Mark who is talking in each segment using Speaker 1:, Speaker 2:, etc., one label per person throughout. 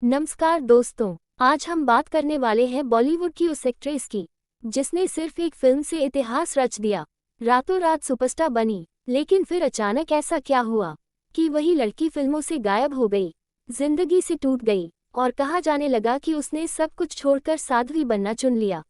Speaker 1: नमस्कार दोस्तों, आज हम बात करने वाले हैं बॉलीवुड की उस एक्ट्रेस की जिसने सिर्फ एक फिल्म से इतिहास रच दिया, रातों रात सुपरस्टार बनी। लेकिन फिर अचानक ऐसा क्या हुआ कि वही लड़की फिल्मों से गायब हो गई, जिंदगी से टूट गई और कहा जाने लगा कि उसने सब कुछ छोड़कर साध्वी बनना चुन लिया।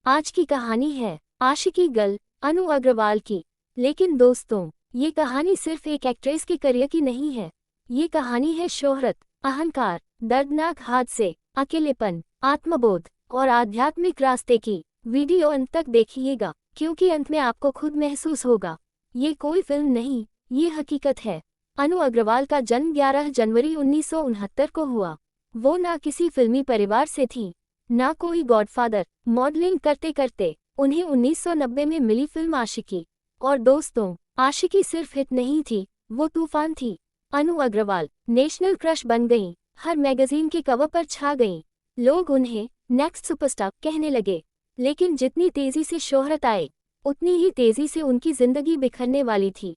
Speaker 1: आज की कहानी है आशिकी गर्ल अनु अग्रवाल की। लेकिन दोस्तों, ये कहानी सिर्फ एक एक्ट्रेस के करियर की नहीं है। ये कहानी है शोहरत, अहंकार, दर्दनाक हादसे, अकेलेपन, आत्मबोध और आध्यात्मिक रास्ते की। वीडियो अंत तक देखिएगा, क्योंकि अंत में आपको खुद महसूस होगा ये कोई फिल्म नहीं, ये हकीकत है। अनु अग्रवाल का जन्म 11 जनवरी 1969 को हुआ। वो ना किसी फिल्मी परिवार से थी, ना कोई गॉडफादर। मॉडलिंग करते करते उन्हें 1990 में मिली फिल्म आशिकी। और दोस्तों, आशिकी सिर्फ हिट नहीं थी, वो तूफान थी। अनु अग्रवाल नेशनल क्रश बन गईं, हर मैगजीन के कवर पर छा गईं। लोग उन्हें नेक्स्ट सुपरस्टार कहने लगे। लेकिन जितनी तेजी से शोहरत आए, उतनी ही तेजी से उनकी जिंदगी बिखरने वाली थी।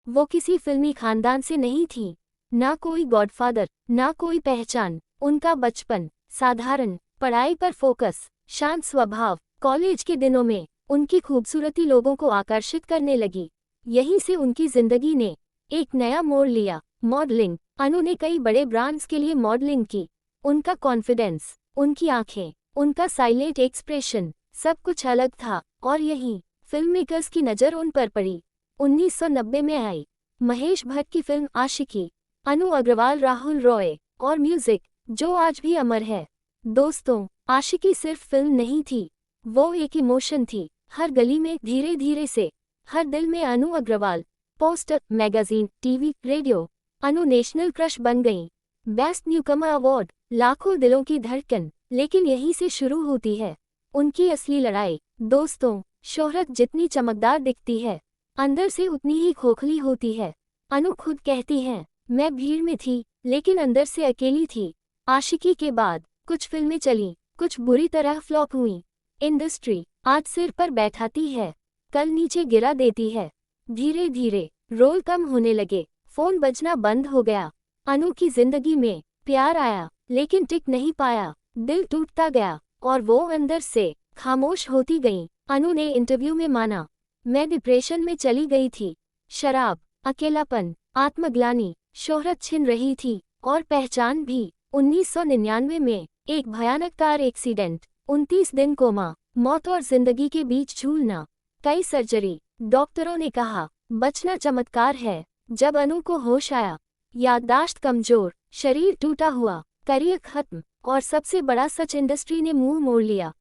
Speaker 1: वो किसी फिल्मी खानदान से नहीं थी, ना कोई गॉडफादर, ना कोई पहचान। उनका बचपन साधारण, पढ़ाई पर फोकस, शांत स्वभाव। कॉलेज के दिनों में उनकी खूबसूरती लोगों को आकर्षित करने लगी। यहीं से उनकी जिंदगी ने एक नया मोड़ लिया, मॉडलिंग। अनु ने कई बड़े ब्रांड्स के लिए मॉडलिंग की। उनका कॉन्फिडेंस, उनकी आंखें, उनका साइलेंट एक्सप्रेशन, सब कुछ अलग था। और यही फिल्म मेकर्स की नज़र उन पर पड़ी। 1990 में आई महेश भट्ट की फिल्म आशिकी। अनु अग्रवाल, राहुल रॉय और म्यूजिक जो आज भी अमर है। दोस्तों, आशिकी सिर्फ फिल्म नहीं थी, वो एक इमोशन थी। हर गली में धीरे धीरे से, हर दिल में Anu Agrawal. Poster, magazine, TV, radio. Anu national crush बन गईं। बेस्ट न्यूकमर अवार्ड, लाखों दिलों की धड़कन। लेकिन यहीं से शुरू होती है उनकी असली लड़ाई। दोस्तों, शोहरत जितनी चमकदार दिखती है, अंदर से उतनी ही खोखली होती है। अनु खुद कहती हैं, मैं भीड़ में थी, लेकिन अंदर से अकेली थी। आशिकी के बाद कुछ फिल्में चलीं, कुछ बुरी तरह फ्लॉप हुईं। इंडस्ट्री आज सिर पर बैठाती है, कल नीचे गिरा देती है। धीरे धीरे रोल कम होने लगे, फोन बजना बंद हो गया। अनु की जिंदगी में प्यार आया, लेकिन टिक नहीं पाया। दिल टूटता गया और वो अंदर से खामोश होती गईं। अनु ने इंटरव्यू में माना, मैं डिप्रेशन में चली गई थी। शराब, अकेलापन, आत्मग्लानि, शोहरत छिन रही थी और पहचान भी। 1999 में एक भयानक कार एक्सीडेंट, 29 दिन कोमा, मौत और जिंदगी के बीच झूलना, कई सर्जरी। डॉक्टरों ने कहा बचना चमत्कार है। जब अनु को होश आया, याददाश्त कमजोर, शरीर टूटा हुआ, करियर खत्म और सबसे बड़ा सच, इंडस्ट्री ने मुंह मोड़ लिया।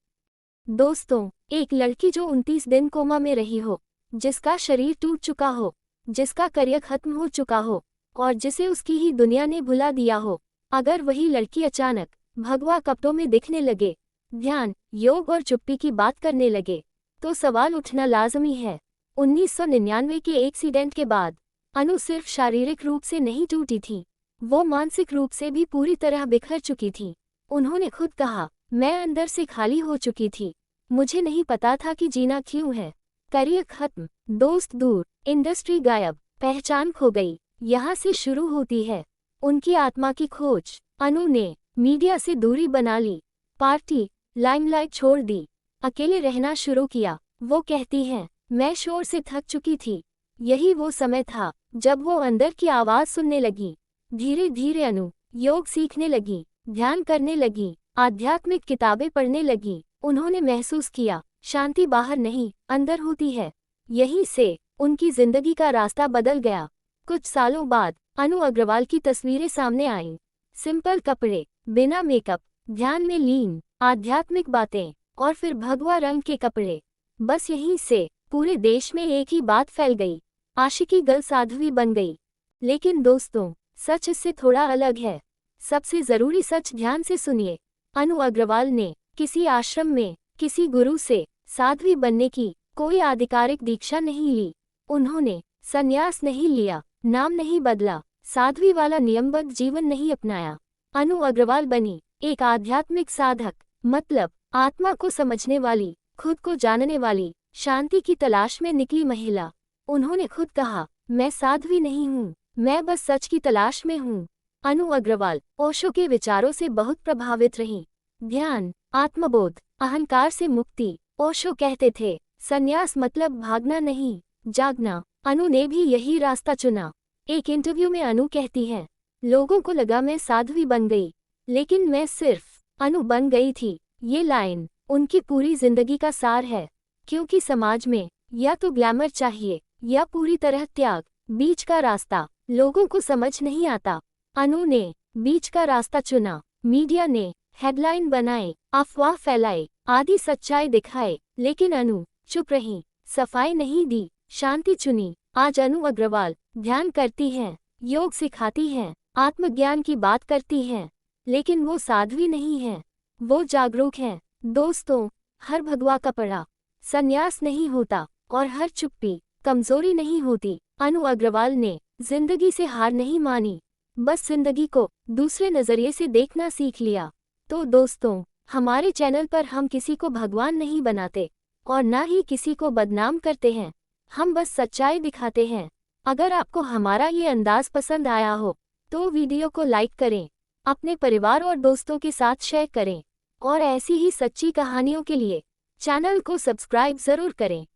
Speaker 1: दोस्तों, एक लड़की जो 29 दिन कोमा में रही हो, जिसका शरीर टूट चुका हो, जिसका करियर खत्म हो चुका हो और जिसे उसकी ही दुनिया ने भुला दिया हो, अगर वही लड़की अचानक भगवा कपड़ों में दिखने लगे, ध्यान, योग और चुप्पी की बात करने लगे, तो सवाल उठना लाजमी है। 1999 के एक्सीडेंट के बाद अनु सिर्फ शारीरिक रूप से नहीं टूटी थी, वो मानसिक रूप से भी पूरी तरह बिखर चुकी थी। उन्होंने खुद कहा, मैं अंदर से खाली हो चुकी थी, मुझे नहीं पता था कि जीना क्यों है। करियर खत्म, दोस्त दूर, इंडस्ट्री गायब, पहचान खो गई। यहाँ से शुरू होती है उनकी आत्मा की खोज। अनु ने मीडिया से दूरी बना ली, पार्टी, लाइमलाइट छोड़ दी, अकेले रहना शुरू किया। वो कहती हैं, मैं शोर से थक चुकी थी। यही वो समय था जब वो अंदर की आवाज सुनने लगी। धीरे धीरे अनु योग सीखने लगी, ध्यान करने लगी, आध्यात्मिक किताबें पढ़ने लगी। उन्होंने महसूस किया, शांति बाहर नहीं, अंदर होती है। यहीं से उनकी जिंदगी का रास्ता बदल गया। कुछ सालों बाद अनु अग्रवाल की तस्वीरें सामने आईं। सिंपल कपड़े, बिना मेकअप, ध्यान में लीन, आध्यात्मिक बातें और फिर भगवा रंग के कपड़े। बस यहीं से पूरे देश में एक ही बात फैल गई, आशिकी गर्ल साध्वी बन गई। लेकिन दोस्तों, सच इससे थोड़ा अलग है। सबसे जरूरी सच ध्यान से सुनिए। अनु अग्रवाल ने किसी आश्रम में किसी गुरु से साध्वी बनने की कोई आधिकारिक दीक्षा नहीं ली। उन्होंने संन्यास नहीं लिया, नाम नहीं बदला, साध्वी वाला नियमबद्ध जीवन नहीं अपनाया। अनु अग्रवाल बनी एक आध्यात्मिक साधक, मतलब आत्मा को समझने वाली, खुद को जानने वाली, शांति की तलाश में निकली महिला। उन्होंने खुद कहा, मैं साध्वी नहीं हूँ, मैं बस सच की तलाश में हूँ। अनु अग्रवाल ओशो के विचारों से बहुत प्रभावित रही। ध्यान, आत्मबोध, अहंकार से मुक्ति। ओशो कहते थे, संन्यास मतलब भागना नहीं, जागना। अनु ने भी यही रास्ता चुना। एक इंटरव्यू में अनु कहती हैं, लोगों को लगा मैं साध्वी बन गई, लेकिन मैं सिर्फ अनु बन गई थी। ये लाइन उनकी पूरी जिंदगी का सार है, क्योंकि समाज में या तो ग्लैमर चाहिए या पूरी तरह त्याग। बीच का रास्ता लोगों को समझ नहीं आता। अनु ने बीच का रास्ता चुना। मीडिया ने हेडलाइन बनाए, अफवाह फैलाए, आधी सच्चाई दिखाए, लेकिन अनु चुप रही, सफाई नहीं दी, शांति चुनी। आज अनु अग्रवाल ध्यान करती हैं, योग सिखाती हैं, आत्मज्ञान की बात करती हैं, लेकिन वो साध्वी नहीं है, वो जागरूक हैं। दोस्तों, हर भगवा का पड़ा संन्यास नहीं होता और हर चुप्पी कमजोरी नहीं होती। अनु अग्रवाल ने जिंदगी से हार नहीं मानी, बस जिंदगी को दूसरे नजरिए से देखना सीख लिया। तो दोस्तों, हमारे चैनल पर हम किसी को भगवान नहीं बनाते और ना ही किसी को बदनाम करते हैं, हम बस सच्चाई दिखाते हैं। अगर आपको हमारा ये अंदाज पसंद आया हो तो वीडियो को लाइक करें, अपने परिवार और दोस्तों के साथ शेयर करें और ऐसी ही सच्ची कहानियों के लिए चैनल को सब्सक्राइब जरूर करें।